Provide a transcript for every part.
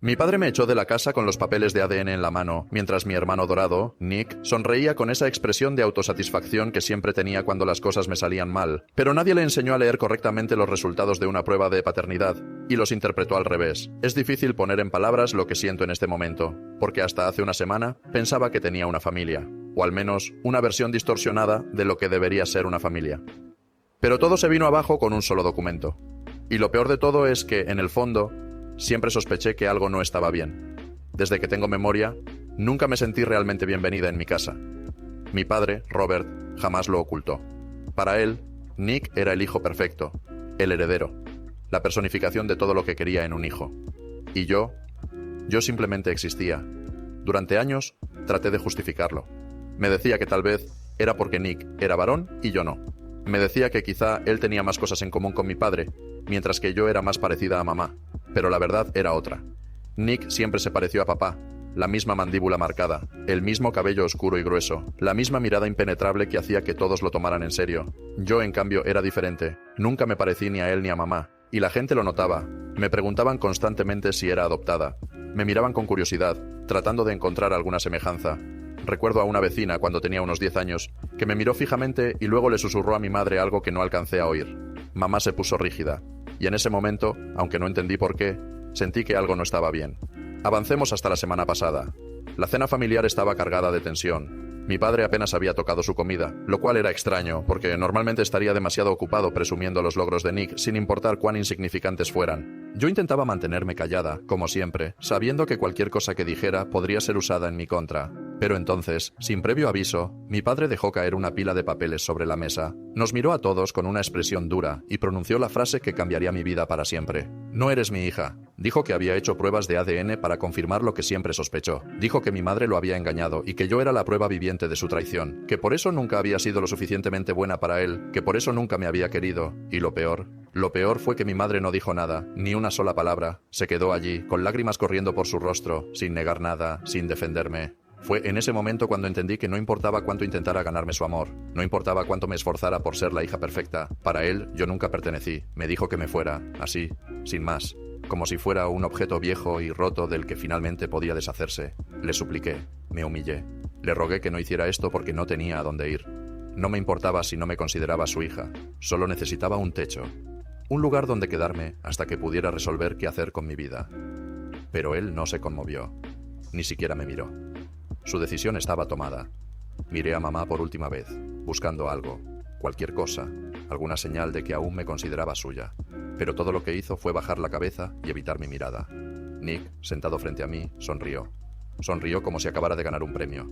Mi padre me echó de la casa con los papeles de ADN en la mano, mientras mi hermano dorado, Nick, sonreía con esa expresión de autosatisfacción que siempre tenía cuando las cosas me salían mal. Pero nadie le enseñó a leer correctamente los resultados de una prueba de paternidad, y los interpretó al revés. Es difícil poner en palabras lo que siento en este momento, porque hasta hace una semana pensaba que tenía una familia, o al menos una versión distorsionada de lo que debería ser una familia. Pero todo se vino abajo con un solo documento. Y lo peor de todo es que, en el fondo, siempre sospeché que algo no estaba bien. Desde que tengo memoria, nunca me sentí realmente bienvenida en mi casa. Mi padre, Robert, jamás lo ocultó. Para él, Nick era el hijo perfecto, el heredero, la personificación de todo lo que quería en un hijo. Y yo simplemente existía. Durante años, traté de justificarlo. Me decía que tal vez era porque Nick era varón y yo no. Me decía que quizá él tenía más cosas en común con mi padre, mientras que yo era más parecida a mamá. Pero la verdad era otra. Nick siempre se pareció a papá, la misma mandíbula marcada, el mismo cabello oscuro y grueso, la misma mirada impenetrable que hacía que todos lo tomaran en serio. Yo, en cambio, era diferente. Nunca me parecí ni a él ni a mamá, y la gente lo notaba. Me preguntaban constantemente si era adoptada. Me miraban con curiosidad, tratando de encontrar alguna semejanza. Recuerdo a una vecina, cuando tenía unos 10 años, que me miró fijamente y luego le susurró a mi madre algo que no alcancé a oír. Mamá se puso rígida. Y en ese momento, aunque no entendí por qué, sentí que algo no estaba bien. Avancemos hasta la semana pasada. La cena familiar estaba cargada de tensión. Mi padre apenas había tocado su comida, lo cual era extraño, porque normalmente estaría demasiado ocupado presumiendo los logros de Nick, sin importar cuán insignificantes fueran. Yo intentaba mantenerme callada, como siempre, sabiendo que cualquier cosa que dijera podría ser usada en mi contra. Pero entonces, sin previo aviso, mi padre dejó caer una pila de papeles sobre la mesa. Nos miró a todos con una expresión dura y pronunció la frase que cambiaría mi vida para siempre. No eres mi hija. Dijo que había hecho pruebas de ADN para confirmar lo que siempre sospechó. Dijo que mi madre lo había engañado y que yo era la prueba viviente de su traición, que por eso nunca había sido lo suficientemente buena para él, que por eso nunca me había querido. Y lo peor fue que mi madre no dijo nada, ni una sola palabra. Se quedó allí, con lágrimas corriendo por su rostro, sin negar nada, sin defenderme. Fue en ese momento cuando entendí que no importaba cuánto intentara ganarme su amor, no importaba cuánto me esforzara por ser la hija perfecta. Para él, yo nunca pertenecí. Me dijo que me fuera, así, sin más, como si fuera un objeto viejo y roto del que finalmente podía deshacerse. Le supliqué, me humillé. Le rogué que no hiciera esto porque no tenía a dónde ir. No me importaba si no me consideraba su hija, solo necesitaba un techo, un lugar donde quedarme hasta que pudiera resolver qué hacer con mi vida. Pero él no se conmovió, ni siquiera me miró. Su decisión estaba tomada. Miré a mamá por última vez, buscando algo, cualquier cosa, alguna señal de que aún me consideraba suya. Pero todo lo que hizo fue bajar la cabeza y evitar mi mirada. Nick, sentado frente a mí, sonrió. Sonrió como si acabara de ganar un premio.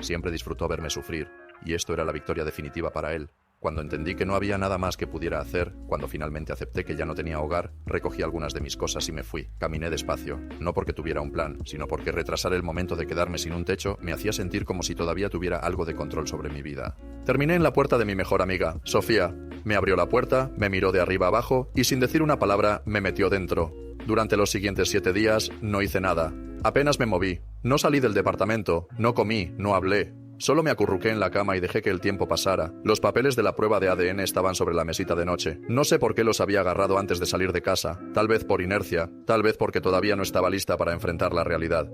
Siempre disfrutó verme sufrir, y esto era la victoria definitiva para él. Cuando entendí que no había nada más que pudiera hacer, cuando finalmente acepté que ya no tenía hogar, recogí algunas de mis cosas y me fui. Caminé despacio, no porque tuviera un plan, sino porque retrasar el momento de quedarme sin un techo me hacía sentir como si todavía tuviera algo de control sobre mi vida. Terminé en la puerta de mi mejor amiga, Sofía. Me abrió la puerta, me miró de arriba abajo y sin decir una palabra me metió dentro. Durante los siguientes 7 días no hice nada. Apenas me moví. No salí del departamento, no comí, no hablé. Solo me acurruqué en la cama y dejé que el tiempo pasara. Los papeles de la prueba de ADN estaban sobre la mesita de noche. No sé por qué los había agarrado antes de salir de casa. Tal vez por inercia, tal vez porque todavía no estaba lista para enfrentar la realidad.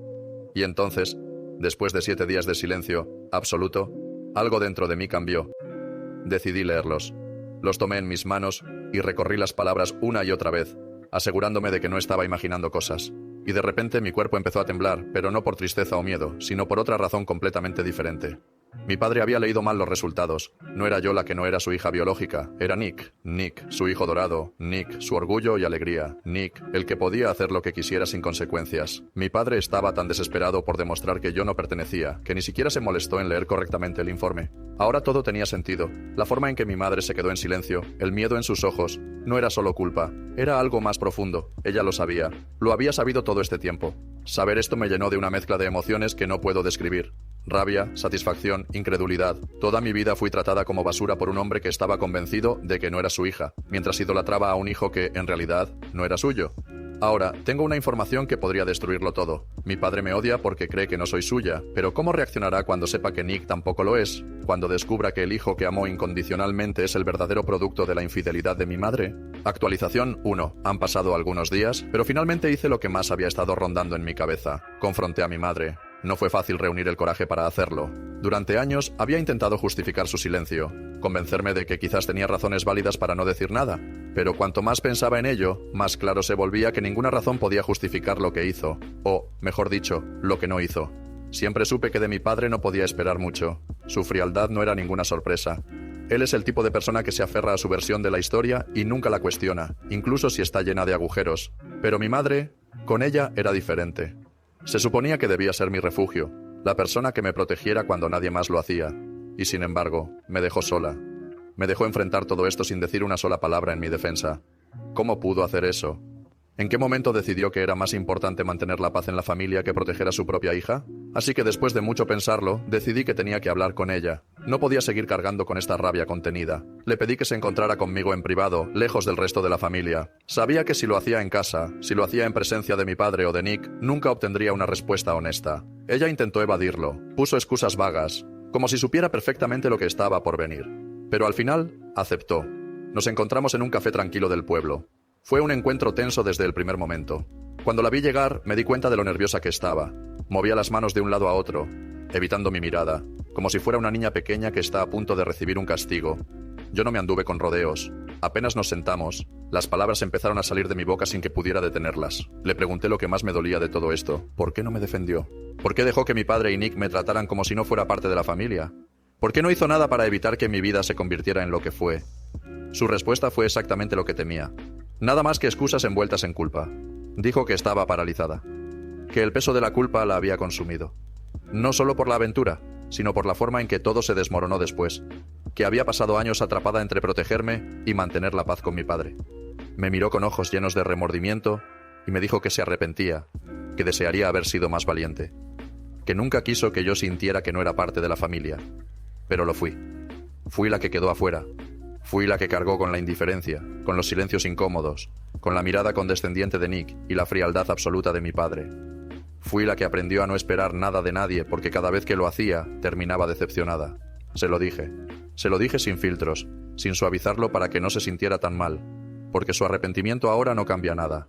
Y entonces, después de 7 días de silencio absoluto, algo dentro de mí cambió. Decidí leerlos. Los tomé en mis manos y recorrí las palabras una y otra vez, asegurándome de que no estaba imaginando cosas. Y de repente mi cuerpo empezó a temblar, pero no por tristeza o miedo, sino por otra razón completamente diferente. Mi padre había leído mal los resultados. No era yo la que no era su hija biológica, era Nick. Nick, su hijo dorado. Nick, su orgullo y alegría. Nick, el que podía hacer lo que quisiera sin consecuencias. Mi padre estaba tan desesperado por demostrar que yo no pertenecía, que ni siquiera se molestó en leer correctamente el informe. Ahora todo tenía sentido. La forma en que mi madre se quedó en silencio, el miedo en sus ojos, no era solo culpa, era algo más profundo. Ella lo sabía. Lo había sabido todo este tiempo. Saber esto me llenó de una mezcla de emociones que no puedo describir. Rabia, satisfacción, incredulidad. Toda mi vida fui tratada como basura por un hombre que estaba convencido de que no era su hija, mientras idolatraba a un hijo que, en realidad, no era suyo. Ahora, tengo una información que podría destruirlo todo. Mi padre me odia porque cree que no soy suya, pero ¿cómo reaccionará cuando sepa que Nick tampoco lo es? Cuando descubra que el hijo que amó incondicionalmente es el verdadero producto de la infidelidad de mi madre. Actualización 1. Han pasado algunos días, pero finalmente hice lo que más había estado rondando en mi cabeza. Confronté a mi madre. No fue fácil reunir el coraje para hacerlo. Durante años había intentado justificar su silencio, convencerme de que quizás tenía razones válidas para no decir nada, pero cuanto más pensaba en ello, más claro se volvía que ninguna razón podía justificar lo que hizo, o, mejor dicho, lo que no hizo. Siempre supe que de mi padre no podía esperar mucho. Su frialdad no era ninguna sorpresa. Él es el tipo de persona que se aferra a su versión de la historia y nunca la cuestiona, incluso si está llena de agujeros. Pero mi madre, con ella era diferente. Se suponía que debía ser mi refugio, la persona que me protegiera cuando nadie más lo hacía. Y sin embargo, me dejó sola. Me dejó enfrentar todo esto sin decir una sola palabra en mi defensa. ¿Cómo pudo hacer eso? ¿En qué momento decidió que era más importante mantener la paz en la familia que proteger a su propia hija? Así que después de mucho pensarlo, decidí que tenía que hablar con ella. No podía seguir cargando con esta rabia contenida. Le pedí que se encontrara conmigo en privado, lejos del resto de la familia. Sabía que si lo hacía en casa, si lo hacía en presencia de mi padre o de Nick, nunca obtendría una respuesta honesta. Ella intentó evadirlo, puso excusas vagas, como si supiera perfectamente lo que estaba por venir. Pero al final, aceptó. Nos encontramos en un café tranquilo del pueblo. Fue un encuentro tenso desde el primer momento. Cuando la vi llegar, me di cuenta de lo nerviosa que estaba. Movía las manos de un lado a otro, evitando mi mirada, como si fuera una niña pequeña que está a punto de recibir un castigo. Yo no me anduve con rodeos. Apenas nos sentamos, las palabras empezaron a salir de mi boca sin que pudiera detenerlas. Le pregunté lo que más me dolía de todo esto. ¿Por qué no me defendió? ¿Por qué dejó que mi padre y Nick me trataran como si no fuera parte de la familia? ¿Por qué no hizo nada para evitar que mi vida se convirtiera en lo que fue? Su respuesta fue exactamente lo que temía. Nada más que excusas envueltas en culpa. Dijo que estaba paralizada, que el peso de la culpa la había consumido. No solo por la aventura, sino por la forma en que todo se desmoronó después, que había pasado años atrapada entre protegerme y mantener la paz con mi padre. Me miró con ojos llenos de remordimiento y me dijo que se arrepentía, que desearía haber sido más valiente, que nunca quiso que yo sintiera que no era parte de la familia. Pero lo fui. Fui la que quedó afuera. Fui la que cargó con la indiferencia, con los silencios incómodos, con la mirada condescendiente de Nick y la frialdad absoluta de mi padre. Fui la que aprendió a no esperar nada de nadie porque cada vez que lo hacía, terminaba decepcionada. Se lo dije. Se lo dije sin filtros, sin suavizarlo para que no se sintiera tan mal, porque su arrepentimiento ahora no cambia nada.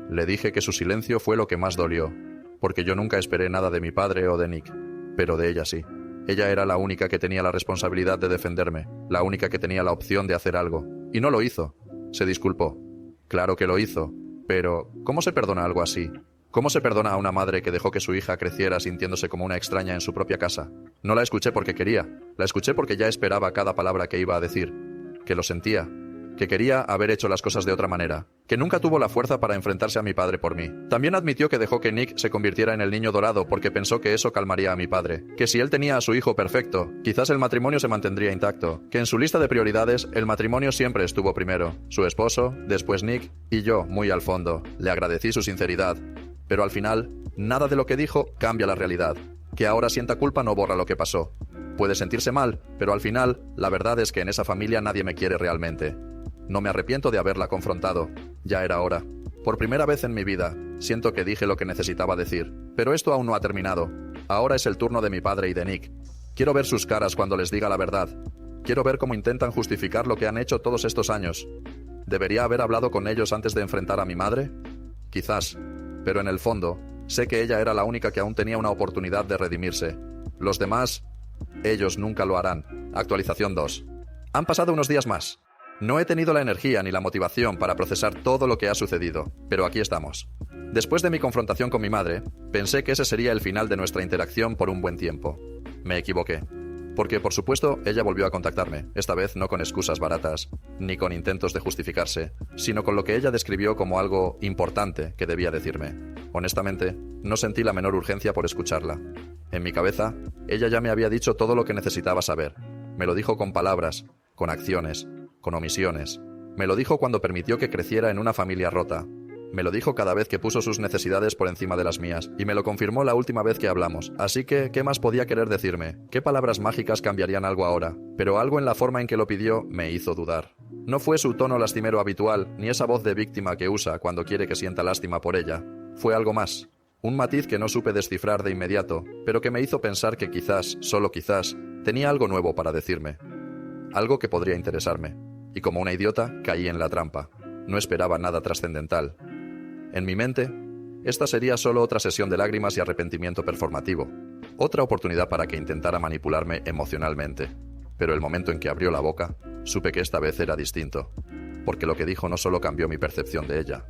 Le dije que su silencio fue lo que más dolió, porque yo nunca esperé nada de mi padre o de Nick, pero de ella sí. Ella era la única que tenía la responsabilidad de defenderme, la única que tenía la opción de hacer algo. Y no lo hizo. Se disculpó. Claro que lo hizo. Pero, ¿cómo se perdona algo así? ¿Cómo se perdona a una madre que dejó que su hija creciera sintiéndose como una extraña en su propia casa? No la escuché porque quería. La escuché porque ya esperaba cada palabra que iba a decir. Que lo sentía. Que quería haber hecho las cosas de otra manera, que nunca tuvo la fuerza para enfrentarse a mi padre por mí. También admitió que dejó que Nick se convirtiera en el niño dorado porque pensó que eso calmaría a mi padre, que si él tenía a su hijo perfecto, quizás el matrimonio se mantendría intacto, que en su lista de prioridades el matrimonio siempre estuvo primero, su esposo, después Nick y yo muy al fondo. Le agradecí su sinceridad, pero al final, nada de lo que dijo cambia la realidad. Que ahora sienta culpa no borra lo que pasó. Puede sentirse mal, pero al final, la verdad es que en esa familia nadie me quiere realmente. No me arrepiento de haberla confrontado. Ya era hora. Por primera vez en mi vida, siento que dije lo que necesitaba decir. Pero esto aún no ha terminado. Ahora es el turno de mi padre y de Nick. Quiero ver sus caras cuando les diga la verdad. Quiero ver cómo intentan justificar lo que han hecho todos estos años. ¿Debería haber hablado con ellos antes de enfrentar a mi madre? Quizás. Pero en el fondo, sé que ella era la única que aún tenía una oportunidad de redimirse. Los demás, ellos nunca lo harán. Actualización 2. Han pasado unos días más. No he tenido la energía ni la motivación para procesar todo lo que ha sucedido, pero aquí estamos. Después de mi confrontación con mi madre, pensé que ese sería el final de nuestra interacción por un buen tiempo. Me equivoqué. Porque, por supuesto, ella volvió a contactarme, esta vez no con excusas baratas, ni con intentos de justificarse, sino con lo que ella describió como algo importante que debía decirme. Honestamente, no sentí la menor urgencia por escucharla. En mi cabeza, ella ya me había dicho todo lo que necesitaba saber. Me lo dijo con palabras, con acciones, con omisiones. Me lo dijo cuando permitió que creciera en una familia rota. Me lo dijo cada vez que puso sus necesidades por encima de las mías, y me lo confirmó la última vez que hablamos. Así que, ¿qué más podía querer decirme? ¿Qué palabras mágicas cambiarían algo ahora? Pero algo en la forma en que lo pidió me hizo dudar. No fue su tono lastimero habitual, ni esa voz de víctima que usa cuando quiere que sienta lástima por ella. Fue algo más. Un matiz que no supe descifrar de inmediato, pero que me hizo pensar que quizás, solo quizás, tenía algo nuevo para decirme. Algo que podría interesarme. Y como una idiota, caí en la trampa. No esperaba nada trascendental. En mi mente, esta sería solo otra sesión de lágrimas y arrepentimiento performativo. Otra oportunidad para que intentara manipularme emocionalmente. Pero el momento en que abrió la boca, supe que esta vez era distinto. Porque lo que dijo no solo cambió mi percepción de ella,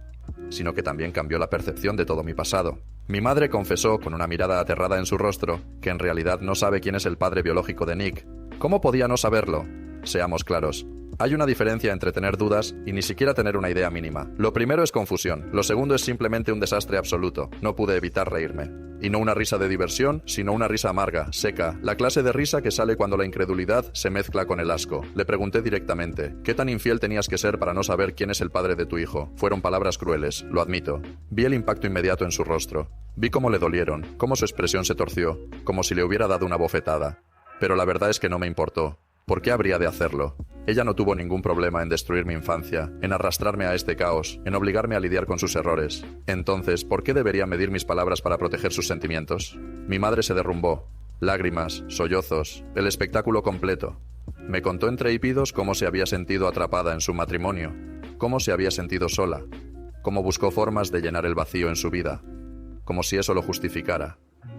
sino que también cambió la percepción de todo mi pasado. Mi madre confesó, con una mirada aterrada en su rostro, que en realidad no sabe quién es el padre biológico de Nick. ¿Cómo podía no saberlo? Seamos claros. Hay una diferencia entre tener dudas y ni siquiera tener una idea mínima. Lo primero es confusión, lo segundo es simplemente un desastre absoluto. No pude evitar reírme. Y no una risa de diversión, sino una risa amarga, seca, la clase de risa que sale cuando la incredulidad se mezcla con el asco. Le pregunté directamente, ¿qué tan infiel tenías que ser para no saber quién es el padre de tu hijo? Fueron palabras crueles, lo admito. Vi el impacto inmediato en su rostro. Vi cómo le dolieron, cómo su expresión se torció, como si le hubiera dado una bofetada. Pero la verdad es que no me importó. ¿Por qué habría de hacerlo? Ella no tuvo ningún problema en destruir mi infancia, en arrastrarme a este caos, en obligarme a lidiar con sus errores. Entonces, ¿por qué debería medir mis palabras para proteger sus sentimientos? Mi madre se derrumbó. Lágrimas, sollozos, el espectáculo completo. Me contó entre hípidos cómo se había sentido atrapada en su matrimonio, cómo se había sentido sola, cómo buscó formas de llenar el vacío en su vida, como si eso lo justificara.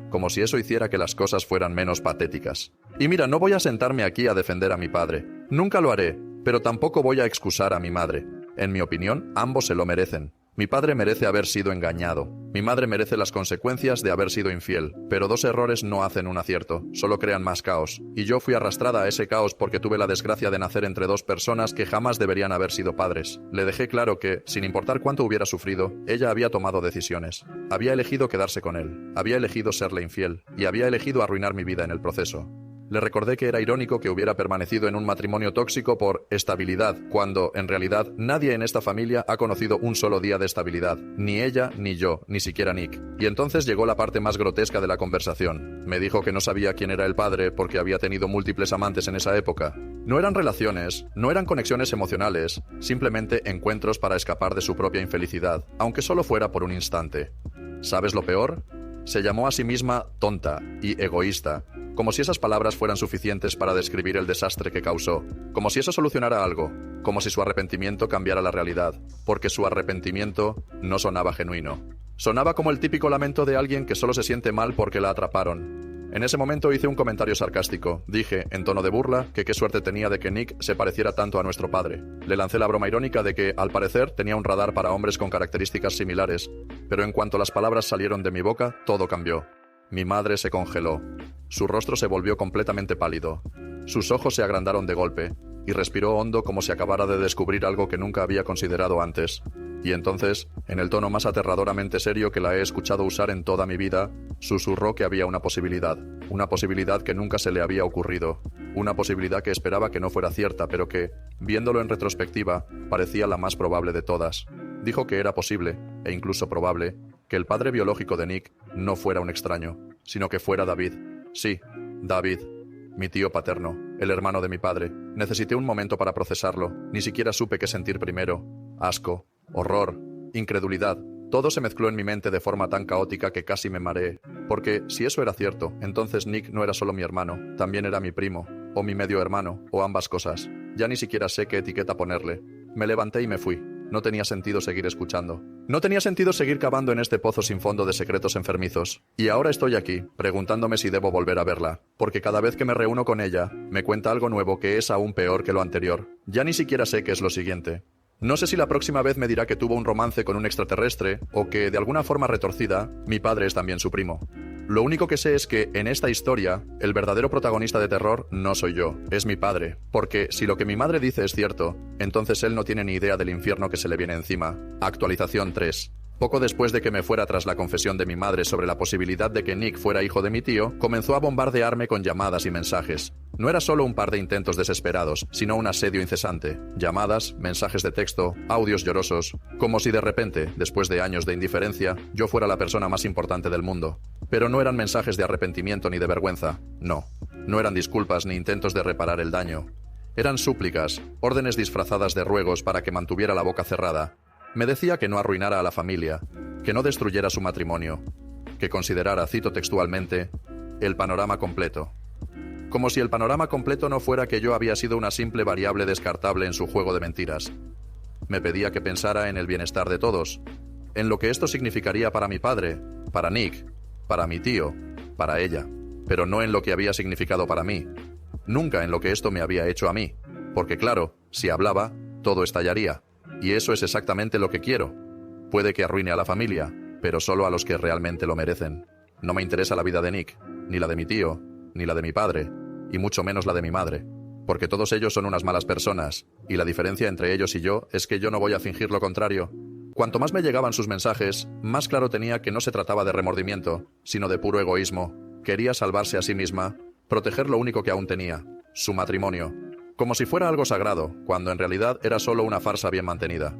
Como si eso hiciera que las cosas fueran menos patéticas. Y mira, no voy a sentarme aquí a defender a mi padre. Nunca lo haré, pero tampoco voy a excusar a mi madre. En mi opinión, ambos se lo merecen. Mi padre merece haber sido engañado. Mi madre merece las consecuencias de haber sido infiel. Pero dos errores no hacen un acierto, solo crean más caos. Y yo fui arrastrada a ese caos porque tuve la desgracia de nacer entre dos personas que jamás deberían haber sido padres. Le dejé claro que, sin importar cuánto hubiera sufrido, ella había tomado decisiones. Había elegido quedarse con él. Había elegido serle infiel. Y había elegido arruinar mi vida en el proceso. Le recordé que era irónico que hubiera permanecido en un matrimonio tóxico por estabilidad, cuando, en realidad, nadie en esta familia ha conocido un solo día de estabilidad. Ni ella, ni yo, ni siquiera Nick. Y entonces llegó la parte más grotesca de la conversación. Me dijo que no sabía quién era el padre porque había tenido múltiples amantes en esa época. No eran relaciones, no eran conexiones emocionales, simplemente encuentros para escapar de su propia infelicidad, aunque solo fuera por un instante. ¿Sabes lo peor? Se llamó a sí misma tonta y egoísta, como si esas palabras fueran suficientes para describir el desastre que causó, como si eso solucionara algo, como si su arrepentimiento cambiara la realidad, porque su arrepentimiento no sonaba genuino. Sonaba como el típico lamento de alguien que solo se siente mal porque la atraparon. En ese momento hice un comentario sarcástico. Dije, en tono de burla, que qué suerte tenía de que Nick se pareciera tanto a nuestro padre. Le lancé la broma irónica de que, al parecer, tenía un radar para hombres con características similares. Pero en cuanto las palabras salieron de mi boca, todo cambió. Mi madre se congeló. Su rostro se volvió completamente pálido. Sus ojos se agrandaron de golpe, y respiró hondo como si acabara de descubrir algo que nunca había considerado antes. Y entonces, en el tono más aterradoramente serio que la he escuchado usar en toda mi vida, susurró que había una posibilidad que nunca se le había ocurrido, una posibilidad que esperaba que no fuera cierta, pero que, viéndolo en retrospectiva, parecía la más probable de todas. Dijo que era posible, e incluso probable, que el padre biológico de Nick no fuera un extraño, sino que fuera David. Sí, David, mi tío paterno, el hermano de mi padre. Necesité un momento para procesarlo, ni siquiera supe qué sentir primero. Asco, horror, incredulidad. Todo se mezcló en mi mente de forma tan caótica que casi me mareé. Porque, si eso era cierto, entonces Nick no era solo mi hermano, también era mi primo, o mi medio hermano, o ambas cosas. Ya ni siquiera sé qué etiqueta ponerle. Me levanté y me fui. No tenía sentido seguir escuchando. No tenía sentido seguir cavando en este pozo sin fondo de secretos enfermizos. Y ahora estoy aquí, preguntándome si debo volver a verla. Porque cada vez que me reúno con ella, me cuenta algo nuevo que es aún peor que lo anterior. Ya ni siquiera sé qué es lo siguiente. No sé si la próxima vez me dirá que tuvo un romance con un extraterrestre, o que, de alguna forma retorcida, mi padre es también su primo. Lo único que sé es que, en esta historia, el verdadero protagonista de terror no soy yo, es mi padre. Porque, si lo que mi madre dice es cierto, entonces él no tiene ni idea del infierno que se le viene encima. Actualización 3. Poco después de que me fuera tras la confesión de mi madre sobre la posibilidad de que Nick fuera hijo de mi tío, comenzó a bombardearme con llamadas y mensajes. No era solo un par de intentos desesperados, sino un asedio incesante. Llamadas, mensajes de texto, audios llorosos, como si de repente, después de años de indiferencia, yo fuera la persona más importante del mundo. Pero no eran mensajes de arrepentimiento ni de vergüenza, no. No eran disculpas ni intentos de reparar el daño. Eran súplicas, órdenes disfrazadas de ruegos para que mantuviera la boca cerrada. Me decía que no arruinara a la familia, que no destruyera su matrimonio, que considerara, cito textualmente, el panorama completo. Como si el panorama completo no fuera que yo había sido una simple variable descartable en su juego de mentiras. Me pedía que pensara en el bienestar de todos, en lo que esto significaría para mi padre, para Nick, para mi tío, para ella, pero no en lo que había significado para mí. Nunca en lo que esto me había hecho a mí, porque claro, si hablaba, todo estallaría, y eso es exactamente lo que quiero. Puede que arruine a la familia, pero solo a los que realmente lo merecen. No me interesa la vida de Nick, ni la de mi tío, ni la de mi padre, y mucho menos la de mi madre, porque todos ellos son unas malas personas, y la diferencia entre ellos y yo es que yo no voy a fingir lo contrario. Cuanto más me llegaban sus mensajes, más claro tenía que no se trataba de remordimiento, sino de puro egoísmo. Quería salvarse a sí misma, proteger lo único que aún tenía, su matrimonio, como si fuera algo sagrado, cuando en realidad era solo una farsa bien mantenida.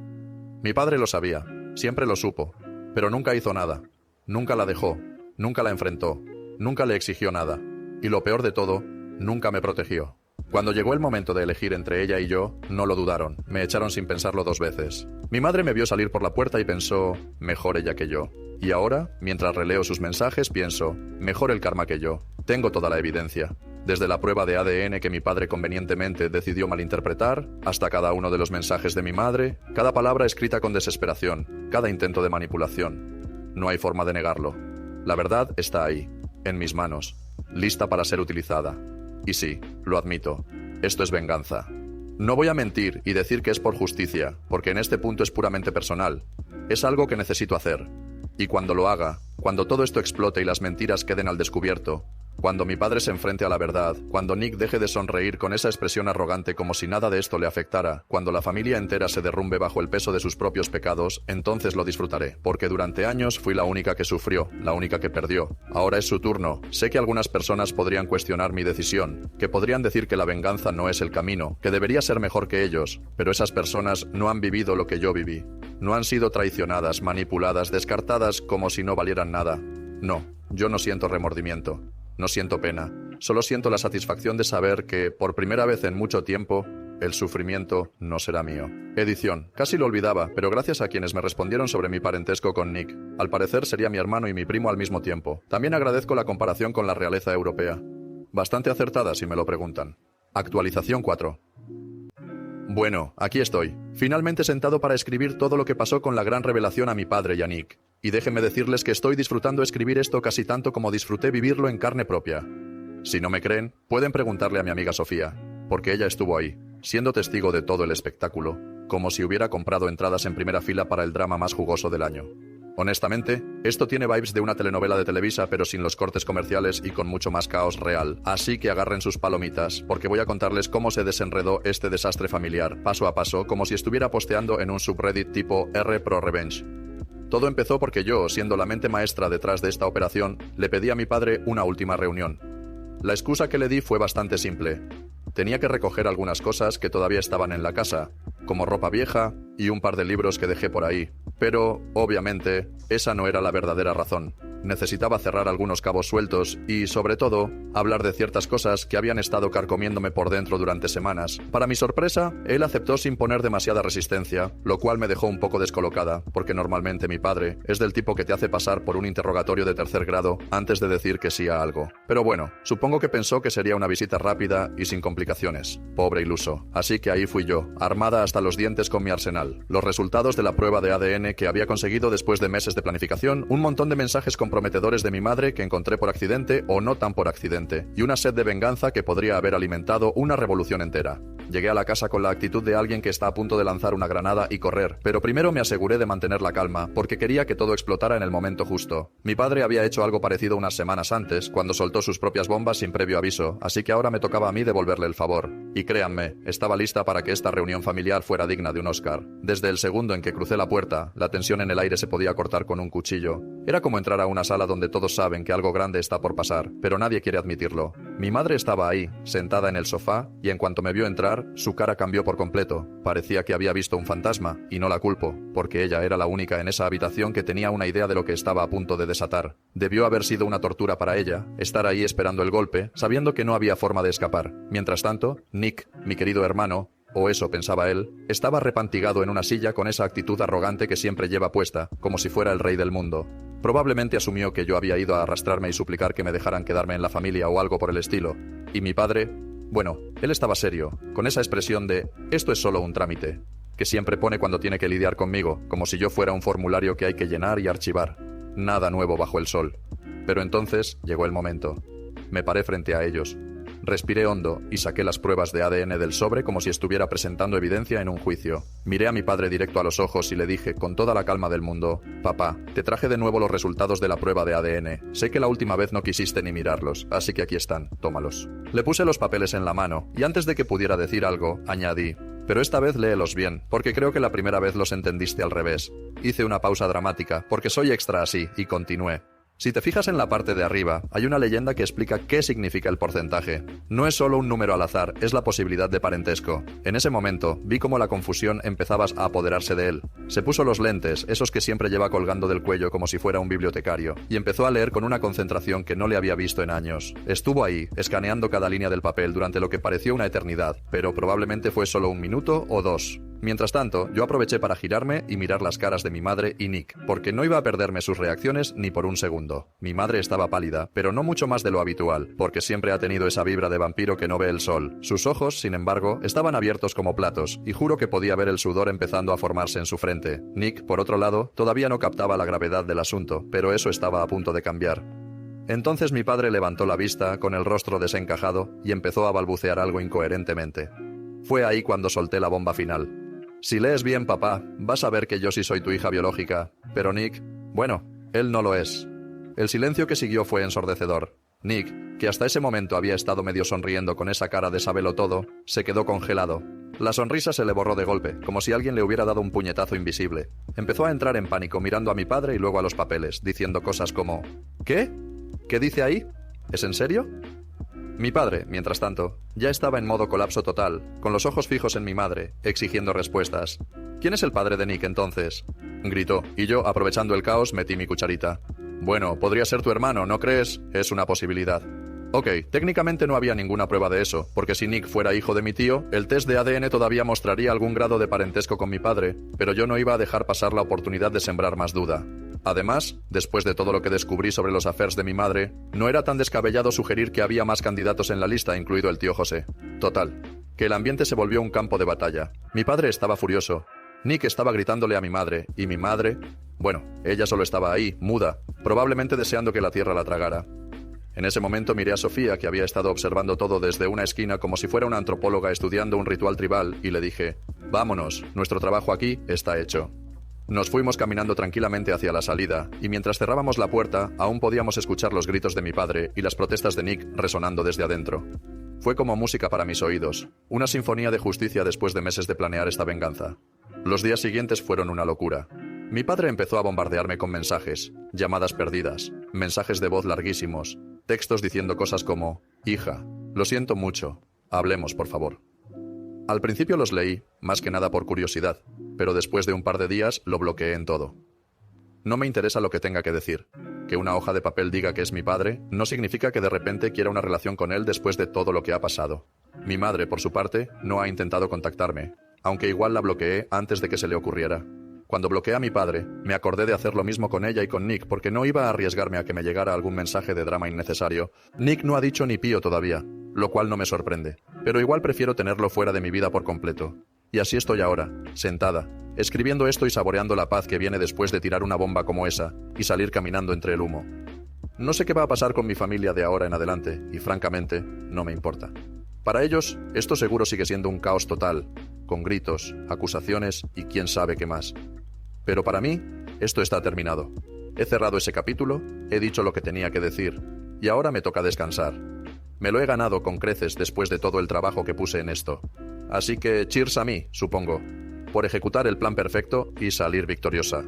Mi padre lo sabía, siempre lo supo, pero nunca hizo nada, nunca la dejó, nunca la enfrentó, nunca le exigió nada, y lo peor de todo, nunca me protegió. Cuando llegó el momento de elegir entre ella y yo, no lo dudaron, me echaron sin pensarlo 2 veces. Mi madre me vio salir por la puerta y pensó, mejor ella que yo. Y ahora, mientras releo sus mensajes, pienso, mejor el karma que yo. Tengo toda la evidencia. Desde la prueba de ADN que mi padre convenientemente decidió malinterpretar, hasta cada uno de los mensajes de mi madre, cada palabra escrita con desesperación, cada intento de manipulación. No hay forma de negarlo. La verdad está ahí, en mis manos, lista para ser utilizada. Y sí, lo admito, esto es venganza. No voy a mentir y decir que es por justicia, porque en este punto es puramente personal. Es algo que necesito hacer. Y cuando lo haga, cuando todo esto explote y las mentiras queden al descubierto, cuando mi padre se enfrente a la verdad, cuando Nick deje de sonreír con esa expresión arrogante como si nada de esto le afectara, cuando la familia entera se derrumbe bajo el peso de sus propios pecados, entonces lo disfrutaré, porque durante años fui la única que sufrió, la única que perdió. Ahora es su turno. Sé que algunas personas podrían cuestionar mi decisión, que podrían decir que la venganza no es el camino, que debería ser mejor que ellos, pero esas personas no han vivido lo que yo viví. No han sido traicionadas, manipuladas, descartadas como si no valieran nada. No, yo no siento remordimiento. No siento pena, solo siento la satisfacción de saber que, por primera vez en mucho tiempo, el sufrimiento no será mío. Edición. Casi lo olvidaba, pero gracias a quienes me respondieron sobre mi parentesco con Nick. Al parecer sería mi hermano y mi primo al mismo tiempo. También agradezco la comparación con la realeza europea. Bastante acertada si me lo preguntan. Actualización 4. Bueno, aquí estoy, finalmente sentado para escribir todo lo que pasó con la gran revelación a mi padre y a Nick. Y déjenme decirles que estoy disfrutando escribir esto casi tanto como disfruté vivirlo en carne propia. Si no me creen, pueden preguntarle a mi amiga Sofía, porque ella estuvo ahí, siendo testigo de todo el espectáculo, como si hubiera comprado entradas en primera fila para el drama más jugoso del año. Honestamente, esto tiene vibes de una telenovela de Televisa pero sin los cortes comerciales y con mucho más caos real. Así que agarren sus palomitas, porque voy a contarles cómo se desenredó este desastre familiar, paso a paso, como si estuviera posteando en un subreddit tipo R-Pro-Revenge. Todo empezó porque yo, siendo la mente maestra detrás de esta operación, le pedí a mi padre una última reunión. La excusa que le di fue bastante simple. Tenía que recoger algunas cosas que todavía estaban en la casa, como ropa vieja y un par de libros que dejé por ahí. Pero, obviamente, esa no era la verdadera razón. Necesitaba cerrar algunos cabos sueltos y, sobre todo, hablar de ciertas cosas que habían estado carcomiéndome por dentro durante semanas. Para mi sorpresa, él aceptó sin poner demasiada resistencia, lo cual me dejó un poco descolocada, porque normalmente mi padre es del tipo que te hace pasar por un interrogatorio de 3er grado antes de decir que sí a algo. Pero bueno, supongo que pensó que sería una visita rápida y sin complicaciones. Pobre iluso. Así que ahí fui yo, armada hasta los dientes con mi arsenal. Los resultados de la prueba de ADN que había conseguido después de meses de planificación, un montón de mensajes comprometedores de mi madre que encontré por accidente o no tan por accidente, y una sed de venganza que podría haber alimentado una revolución entera. Llegué a la casa con la actitud de alguien que está a punto de lanzar una granada y correr, pero primero me aseguré de mantener la calma, porque quería que todo explotara en el momento justo. Mi padre había hecho algo parecido unas semanas antes, cuando soltó sus propias bombas sin previo aviso, así que ahora me tocaba a mí devolverle el favor. Y créanme, estaba lista para que esta reunión familiar fuera digna de un Oscar. Desde el segundo en que crucé la puerta, la tensión en el aire se podía cortar con un cuchillo. Era como entrar a una sala donde todos saben que algo grande está por pasar, pero nadie quiere admitirlo. Mi madre estaba ahí, sentada en el sofá, y en cuanto me vio entrar, su cara cambió por completo. Parecía que había visto un fantasma, y no la culpo, porque ella era la única en esa habitación que tenía una idea de lo que estaba a punto de desatar. Debió haber sido una tortura para ella, estar ahí esperando el golpe, sabiendo que no había forma de escapar. Mientras tanto, Nick, mi querido hermano, o eso pensaba él, estaba repantigado en una silla con esa actitud arrogante que siempre lleva puesta, como si fuera el rey del mundo. Probablemente asumió que yo había ido a arrastrarme y suplicar que me dejaran quedarme en la familia o algo por el estilo. Y mi padre, bueno, él estaba serio, con esa expresión de «esto es solo un trámite», que siempre pone cuando tiene que lidiar conmigo, como si yo fuera un formulario que hay que llenar y archivar. Nada nuevo bajo el sol. Pero entonces llegó el momento. Me paré frente a ellos. Respiré hondo y saqué las pruebas de ADN del sobre como si estuviera presentando evidencia en un juicio. Miré a mi padre directo a los ojos y le dije con toda la calma del mundo: «Papá, te traje de nuevo los resultados de la prueba de ADN. Sé que la última vez no quisiste ni mirarlos, así que aquí están, tómalos». Le puse los papeles en la mano y antes de que pudiera decir algo, añadí: «Pero esta vez léelos bien, porque creo que la primera vez los entendiste al revés». Hice una pausa dramática, porque soy extra así, y continué. Si te fijas en la parte de arriba, hay una leyenda que explica qué significa el porcentaje. No es solo un número al azar, es la posibilidad de parentesco. En ese momento, vi cómo la confusión empezaba a apoderarse de él. Se puso los lentes, esos que siempre lleva colgando del cuello como si fuera un bibliotecario, y empezó a leer con una concentración que no le había visto en años. Estuvo ahí, escaneando cada línea del papel durante lo que pareció una eternidad, pero probablemente fue solo 1 minuto o 2. Mientras tanto, yo aproveché para girarme y mirar las caras de mi madre y Nick, porque no iba a perderme sus reacciones ni por un segundo. Mi madre estaba pálida, pero no mucho más de lo habitual, porque siempre ha tenido esa vibra de vampiro que no ve el sol. Sus ojos, sin embargo, estaban abiertos como platos, y juro que podía ver el sudor empezando a formarse en su frente. Nick, por otro lado, todavía no captaba la gravedad del asunto, pero eso estaba a punto de cambiar. Entonces mi padre levantó la vista, con el rostro desencajado, y empezó a balbucear algo incoherentemente. Fue ahí cuando solté la bomba final. «Si lees bien, papá, vas a ver que yo sí soy tu hija biológica. Pero Nick, bueno, él no lo es». El silencio que siguió fue ensordecedor. Nick, que hasta ese momento había estado medio sonriendo con esa cara de sábelo todo, se quedó congelado. La sonrisa se le borró de golpe, como si alguien le hubiera dado un puñetazo invisible. Empezó a entrar en pánico mirando a mi padre y luego a los papeles, diciendo cosas como «¿Qué? ¿Qué dice ahí? ¿Es en serio?». Mi padre, mientras tanto, ya estaba en modo colapso total, con los ojos fijos en mi madre, exigiendo respuestas. «¿Quién es el padre de Nick, entonces?», gritó, y yo, aprovechando el caos, metí mi cucharita. «Bueno, podría ser tu hermano, ¿no crees? Es una posibilidad». Ok, técnicamente no había ninguna prueba de eso, porque si Nick fuera hijo de mi tío, el test de ADN todavía mostraría algún grado de parentesco con mi padre, pero yo no iba a dejar pasar la oportunidad de sembrar más duda. Además, después de todo lo que descubrí sobre los affairs de mi madre, no era tan descabellado sugerir que había más candidatos en la lista, incluido el tío José. Total, que el ambiente se volvió un campo de batalla. Mi padre estaba furioso. Nick estaba gritándole a mi madre, y mi madre... Bueno, ella solo estaba ahí, muda, probablemente deseando que la tierra la tragara. En ese momento miré a Sofía, que había estado observando todo desde una esquina como si fuera una antropóloga estudiando un ritual tribal, y le dije: «Vámonos, nuestro trabajo aquí está hecho». Nos fuimos caminando tranquilamente hacia la salida, y mientras cerrábamos la puerta, aún podíamos escuchar los gritos de mi padre y las protestas de Nick resonando desde adentro. Fue como música para mis oídos, una sinfonía de justicia después de meses de planear esta venganza. Los días siguientes fueron una locura. Mi padre empezó a bombardearme con mensajes, llamadas perdidas, mensajes de voz larguísimos, textos diciendo cosas como: «Hija, lo siento mucho, hablemos, por favor». Al principio los leí, más que nada por curiosidad, pero después de un par de días lo bloqueé en todo. No me interesa lo que tenga que decir. Que una hoja de papel diga que es mi padre no significa que de repente quiera una relación con él después de todo lo que ha pasado. Mi madre, por su parte, no ha intentado contactarme, aunque igual la bloqueé antes de que se le ocurriera. Cuando bloqueé a mi padre, me acordé de hacer lo mismo con ella y con Nick, porque no iba a arriesgarme a que me llegara algún mensaje de drama innecesario. Nick no ha dicho ni pío todavía, lo cual no me sorprende, pero igual prefiero tenerlo fuera de mi vida por completo. Y así estoy ahora, sentada, escribiendo esto y saboreando la paz que viene después de tirar una bomba como esa y salir caminando entre el humo. No sé qué va a pasar con mi familia de ahora en adelante, y francamente, no me importa. Para ellos, esto seguro sigue siendo un caos total, con gritos, acusaciones y quién sabe qué más. Pero para mí, esto está terminado. He cerrado ese capítulo, he dicho lo que tenía que decir, y ahora me toca descansar. Me lo he ganado con creces después de todo el trabajo que puse en esto. Así que cheers a mí, supongo, por ejecutar el plan perfecto y salir victoriosa.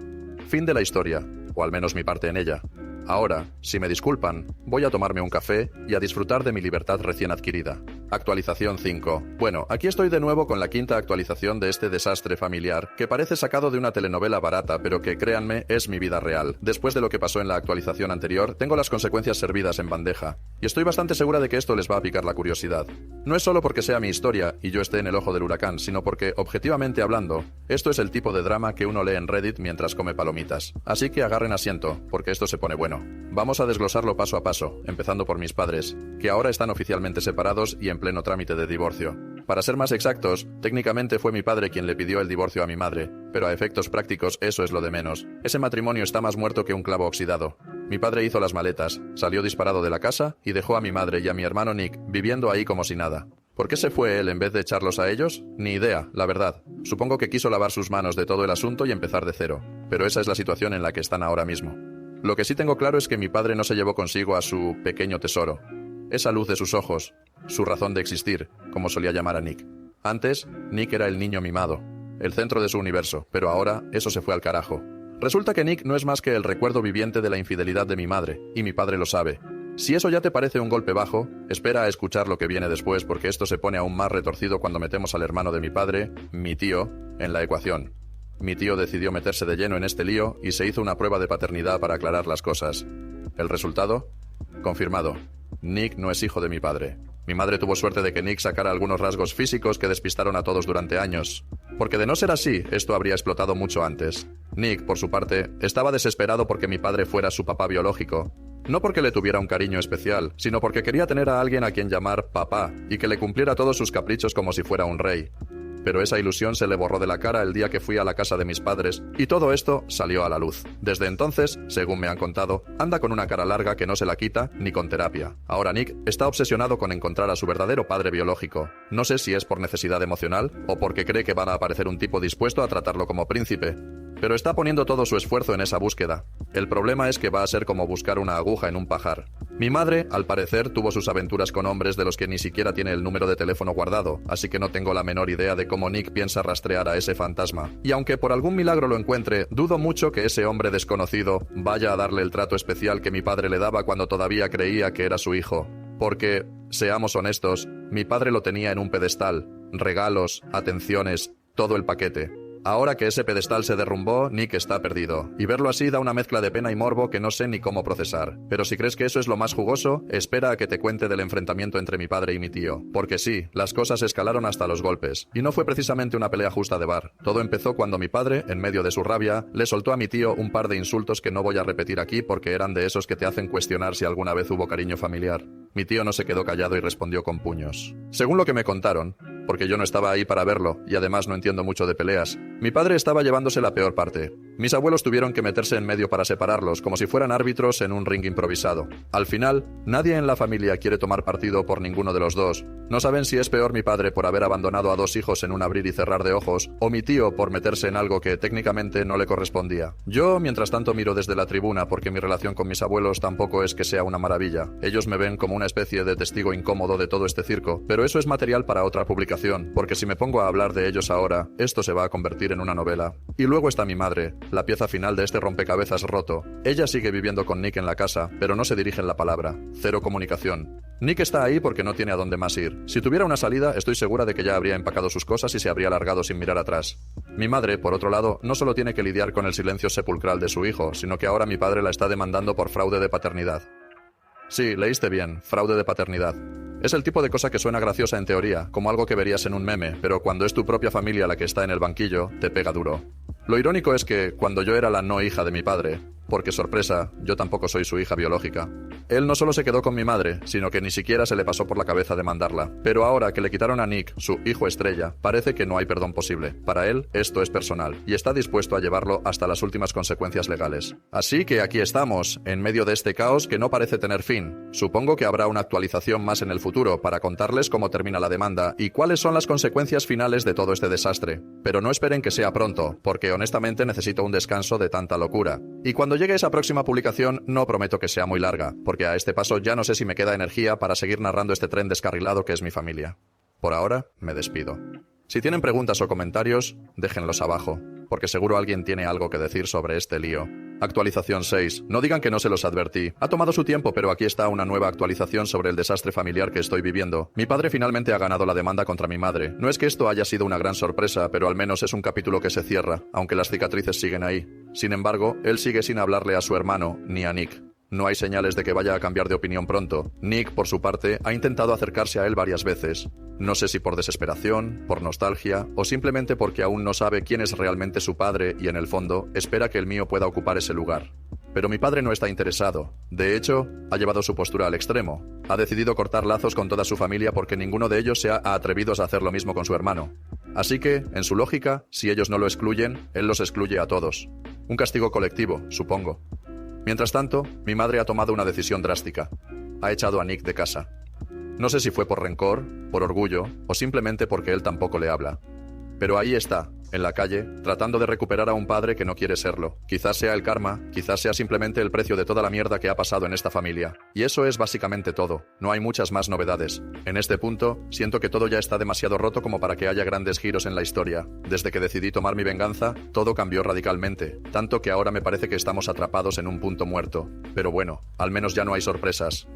Fin de la historia, o al menos mi parte en ella. Ahora, si me disculpan, voy a tomarme un café y a disfrutar de mi libertad recién adquirida. Actualización 5. Bueno, aquí estoy de nuevo con la quinta actualización de este desastre familiar, que parece sacado de una telenovela barata, pero que, créanme, es mi vida real. Después de lo que pasó en la actualización anterior, tengo las consecuencias servidas en bandeja, y estoy bastante segura de que esto les va a picar la curiosidad. No es solo porque sea mi historia y yo esté en el ojo del huracán, sino porque, objetivamente hablando, esto es el tipo de drama que uno lee en Reddit mientras come palomitas. Así que agarren asiento, porque esto se pone bueno. Vamos a desglosarlo paso a paso, empezando por mis padres, que ahora están oficialmente separados y en pleno trámite de divorcio. Para ser más exactos, técnicamente fue mi padre quien le pidió el divorcio a mi madre, pero a efectos prácticos eso es lo de menos. Ese matrimonio está más muerto que un clavo oxidado. Mi padre hizo las maletas, salió disparado de la casa y dejó a mi madre y a mi hermano Nick viviendo ahí como si nada. ¿Por qué se fue él en vez de echarlos a ellos? Ni idea, la verdad. Supongo que quiso lavar sus manos de todo el asunto y empezar de cero, pero esa es la situación en la que están ahora mismo. Lo que sí tengo claro es que mi padre no se llevó consigo a su pequeño tesoro. Esa luz de sus ojos, su razón de existir, como solía llamar a Nick. Antes, Nick era el niño mimado, el centro de su universo, pero ahora eso se fue al carajo. Resulta que Nick no es más que el recuerdo viviente de la infidelidad de mi madre, y mi padre lo sabe. Si eso ya te parece un golpe bajo, espera a escuchar lo que viene después, porque esto se pone aún más retorcido cuando metemos al hermano de mi padre, mi tío, en la ecuación. Mi tío decidió meterse de lleno en este lío y se hizo una prueba de paternidad para aclarar las cosas. ¿El resultado? Confirmado. Nick no es hijo de mi padre. Mi madre tuvo suerte de que Nick sacara algunos rasgos físicos que despistaron a todos durante años. Porque de no ser así, esto habría explotado mucho antes. Nick, por su parte, estaba desesperado porque mi padre fuera su papá biológico. No porque le tuviera un cariño especial, sino porque quería tener a alguien a quien llamar papá y que le cumpliera todos sus caprichos como si fuera un rey. Pero esa ilusión se le borró de la cara el día que fui a la casa de mis padres, y todo esto salió a la luz. Desde entonces, según me han contado, anda con una cara larga que no se la quita ni con terapia. Ahora Nick está obsesionado con encontrar a su verdadero padre biológico. No sé si es por necesidad emocional o porque cree que van a aparecer un tipo dispuesto a tratarlo como príncipe, pero está poniendo todo su esfuerzo en esa búsqueda. El problema es que va a ser como buscar una aguja en un pajar. Mi madre, al parecer, tuvo sus aventuras con hombres de los que ni siquiera tiene el número de teléfono guardado, así que no tengo la menor idea de cómo Nick piensa rastrear a ese fantasma. Y aunque por algún milagro lo encuentre, dudo mucho que ese hombre desconocido vaya a darle el trato especial que mi padre le daba cuando todavía creía que era su hijo. Porque, seamos honestos, mi padre lo tenía en un pedestal. Regalos, atenciones, todo el paquete. Ahora que ese pedestal se derrumbó, Nick está perdido. Y verlo así da una mezcla de pena y morbo que no sé ni cómo procesar. Pero si crees que eso es lo más jugoso, espera a que te cuente del enfrentamiento entre mi padre y mi tío. Porque sí, las cosas escalaron hasta los golpes. Y no fue precisamente una pelea justa de bar. Todo empezó cuando mi padre, en medio de su rabia, le soltó a mi tío un par de insultos que no voy a repetir aquí porque eran de esos que te hacen cuestionar si alguna vez hubo cariño familiar. Mi tío no se quedó callado y respondió con puños. Según lo que me contaron, porque yo no estaba ahí para verlo, y además no entiendo mucho de peleas, mi padre estaba llevándose la peor parte. Mis abuelos tuvieron que meterse en medio para separarlos, como si fueran árbitros en un ring improvisado. Al final, nadie en la familia quiere tomar partido por ninguno de los dos. No saben si es peor mi padre por haber abandonado a 2 hijos en un abrir y cerrar de ojos, o mi tío por meterse en algo que técnicamente no le correspondía. Yo, mientras tanto, miro desde la tribuna porque mi relación con mis abuelos tampoco es que sea una maravilla. Ellos me ven como una especie de testigo incómodo de todo este circo, pero eso es material para otra publicación, porque si me pongo a hablar de ellos ahora, esto se va a convertir en una novela. Y luego está mi madre, la pieza final de este rompecabezas roto. Ella sigue viviendo con Nick en la casa, pero no se dirige en la palabra. Cero comunicación. Nick está ahí porque no tiene a dónde más ir. Si tuviera una salida, estoy segura de que ya habría empacado sus cosas y se habría largado sin mirar atrás. Mi madre, por otro lado, no solo tiene que lidiar con el silencio sepulcral de su hijo, sino que ahora mi padre la está demandando por fraude de paternidad. Sí, leíste bien, fraude de paternidad. Es el tipo de cosa que suena graciosa en teoría, como algo que verías en un meme, pero cuando es tu propia familia la que está en el banquillo, te pega duro. Lo irónico es que, cuando yo era la no hija de mi padre, porque sorpresa, yo tampoco soy su hija biológica, él no solo se quedó con mi madre, sino que ni siquiera se le pasó por la cabeza demandarla. Pero ahora que le quitaron a Nick, su hijo estrella, parece que no hay perdón posible. Para él, esto es personal, y está dispuesto a llevarlo hasta las últimas consecuencias legales. Así que aquí estamos, en medio de este caos que no parece tener fin. Supongo que habrá una actualización más en el futuro para contarles cómo termina la demanda y cuáles son las consecuencias finales de todo este desastre. Pero no esperen que sea pronto, porque honestamente necesito un descanso de tanta locura. Y cuando llegue esa próxima publicación, no prometo que sea muy larga, porque a este paso ya no sé si me queda energía para seguir narrando este tren descarrilado que es mi familia. Por ahora, me despido. Si tienen preguntas o comentarios, déjenlos abajo, porque seguro alguien tiene algo que decir sobre este lío. Actualización 6. No digan que no se los advertí. Ha tomado su tiempo, pero aquí está una nueva actualización sobre el desastre familiar que estoy viviendo. Mi padre finalmente ha ganado la demanda contra mi madre. No es que esto haya sido una gran sorpresa, pero al menos es un capítulo que se cierra, aunque las cicatrices siguen ahí. Sin embargo, él sigue sin hablarle a su hermano, ni a Nick. No hay señales de que vaya a cambiar de opinión pronto. Nick, por su parte, ha intentado acercarse a él varias veces. No sé si por desesperación, por nostalgia o simplemente porque aún no sabe quién es realmente su padre y en el fondo espera que el mío pueda ocupar ese lugar. Pero mi padre no está interesado. De hecho, ha llevado su postura al extremo. Ha decidido cortar lazos con toda su familia porque ninguno de ellos se ha atrevido a hacer lo mismo con su hermano. Así que, en su lógica, si ellos no lo excluyen, él los excluye a todos. Un castigo colectivo, supongo. Mientras tanto, mi madre ha tomado una decisión drástica. Ha echado a Nick de casa. No sé si fue por rencor, por orgullo o simplemente porque él tampoco le habla. Pero ahí está, en la calle, tratando de recuperar a un padre que no quiere serlo. Quizás sea el karma, quizás sea simplemente el precio de toda la mierda que ha pasado en esta familia. Y eso es básicamente todo. No hay muchas más novedades. En este punto, siento que todo ya está demasiado roto como para que haya grandes giros en la historia. Desde que decidí tomar mi venganza, todo cambió radicalmente. Tanto que ahora me parece que estamos atrapados en un punto muerto. Pero bueno, al menos ya no hay sorpresas.